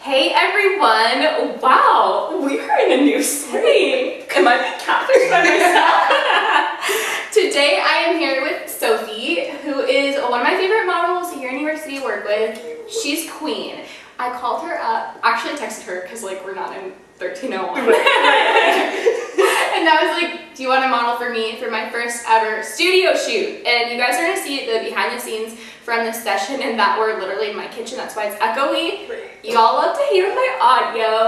Hey everyone! Wow, we are in a new setting. Am I being catfished by myself? Today I am here with Sophie, who is one of my favorite models here in New York City to work with. She's queen. I called her up, actually I texted her because like we're not in 1301. And I was like, do you want to model for me for my first ever studio shoot? And you guys are going to see the behind the scenes from this session, and that we're literally in my kitchen, that's why it's echoey. Y'all love to hear my audio,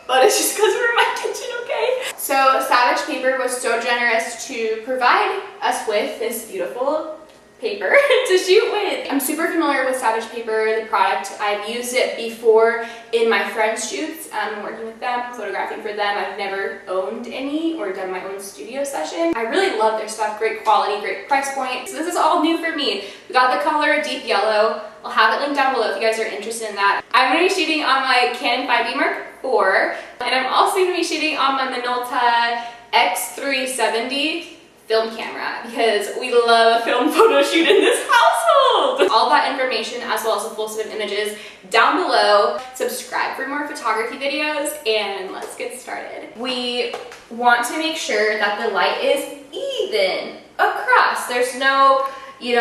but it's just because we're in my kitchen, okay? So Savage Paper was so generous to provide us with this beautiful paper to shoot with. I'm super familiar with Savage Paper, the product. I've used it before in my friends' shoots, working with them, photographing for them. I've never owned any or done my own studio session. I really love their stuff, great quality, great price point. So this is all new for me. We got the color Deep Yellow. I'll have it linked down below if you guys are interested in that. I'm going to be shooting on my Canon 5D Mark IV, and I'm also going to be shooting on my Minolta X370 film camera because we love a film photo shoot in this household. All that information as well as the full set of images down below. Subscribe for more photography videos and let's get started. We want to make sure that the light is even across. There's no,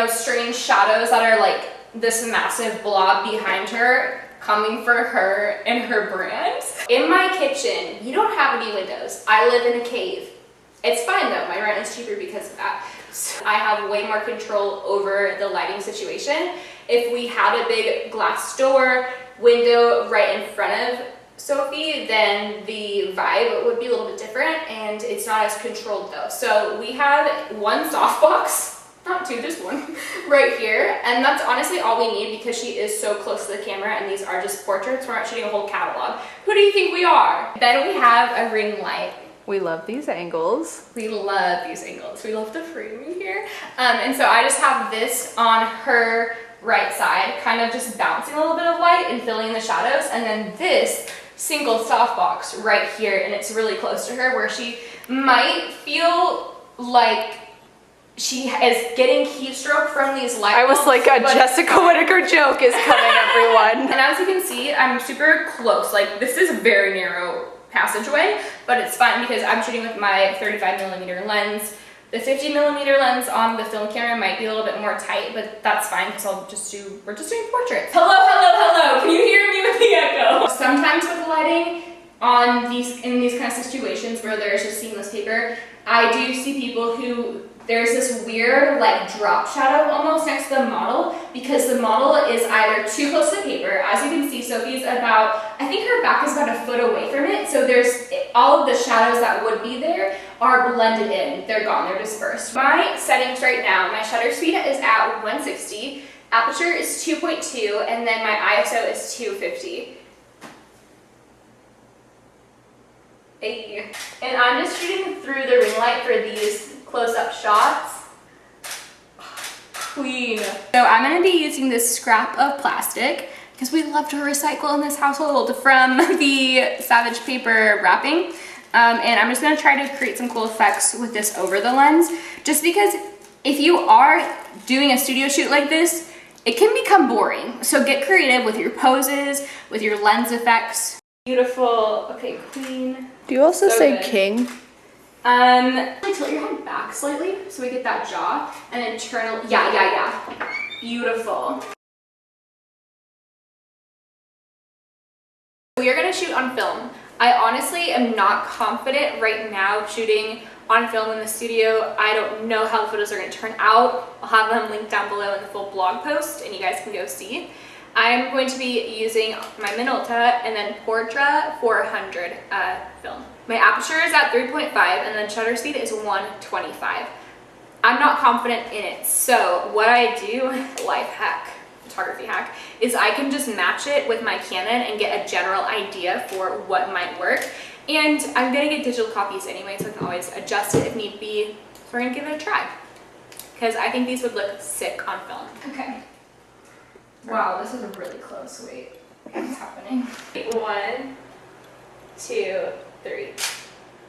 strange shadows that are like this massive blob behind her coming for her and her brand. In my kitchen, you don't have any windows. I live in a cave. It's fine though, my rent is cheaper because of that. So I have way more control over the lighting situation. If we had a big glass door window right in front of Sophie, then the vibe would be a little bit different and it's not as controlled though. So we have one softbox, not two, just one, right here. And that's honestly all we need because she is so close to the camera and these are just portraits. We're not shooting a whole catalog. Who do you think we are? Then we have a ring light. We love these angles. We love these angles. We love the framing here. And so I just have this on her right side, kind of just bouncing a little bit of light and filling in the shadows. And then this single softbox right here, and it's really close to her where she might feel like she is getting keystroke from these light bulbs. I was like, a Jessica Whittaker joke is coming, everyone. And as you can see, I'm super close. Like this is a very narrow passageway, but it's fine because I'm shooting with my 35mm lens. The 50mm lens on the film camera might be a little bit more tight, but that's fine because we're just doing portraits. Hello, hello, hello. Can you hear me with the echo? Sometimes with lighting in these kind of situations where there's just seamless paper, I do see people who there's this weird like drop shadow almost next to the model because the model is either too close to the paper. As you can see, Sophie's about, I think her back is about a foot away from it. So there's all of the shadows that would be there are blended in. They're gone, they're dispersed. My settings right now, my shutter speed is at 160, aperture is 2.2, and then my ISO is 250. Hey. And I'm just shooting through the ring light for these close-up shots. Queen. So I'm going to be using this scrap of plastic because we love to recycle in this household from the Savage Paper wrapping. And I'm just going to try to create some cool effects with this over the lens. Just because if you are doing a studio shoot like this, it can become boring. So get creative with your poses, with your lens effects. Beautiful. Okay, queen. Do you also say good. king? Tilt your head back slightly so we get that jaw, and then turn. Yeah. Beautiful. We are gonna shoot on film. I honestly am not confident right now shooting on film in the studio. I don't know how the photos are gonna turn out. I'll have them linked down below in the full blog post, and you guys can go see. I'm going to be using my Minolta and then Portra 400 film. My aperture is at 3.5 and then shutter speed is 125. I'm not confident in it, so what I do, life hack, photography hack, is I can just match it with my Canon and get a general idea for what might work. And I'm gonna get digital copies anyway, so I can always adjust it if need be. So we're gonna give it a try because I think these would look sick on film. Okay. Wow, this is really close. Wait, what's happening? 1, 2, 3.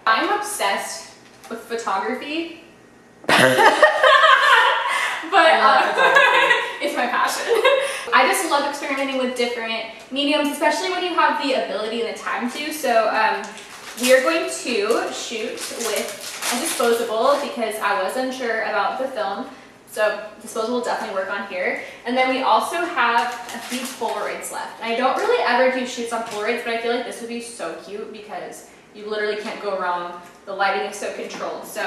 I'm obsessed with photography. But It's my passion. I just love experimenting with different mediums, especially when you have the ability and the time to. So we are going to shoot with a disposable because I was unsure about the film. So disposable will definitely work on here. And then we also have a few Polaroids left. And I don't really ever do shoots on Polaroids, but I feel like this would be so cute because you literally can't go wrong. The lighting is so controlled. So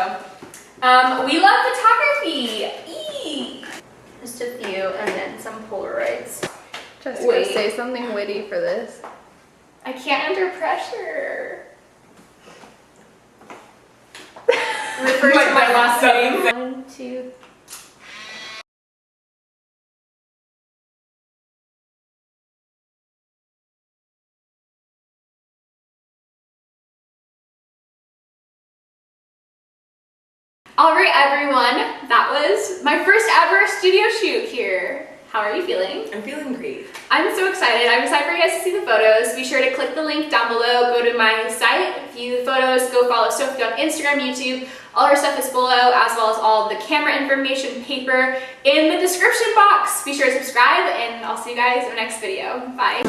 we love photography. Eee! Just a few and then some Polaroids. Jessica, say something witty for this. I can't under pressure. Refer to my last name. 1, 2, Alright everyone, that was my first ever studio shoot here. How are you feeling? I'm feeling great. I'm so excited. I'm excited for you guys to see the photos. Be sure to click the link down below, go to my site, view the photos, go follow Sophie on Instagram, YouTube. All her stuff is below, as well as all the camera information, paper in the description box. Be sure to subscribe, and I'll see you guys in the next video. Bye.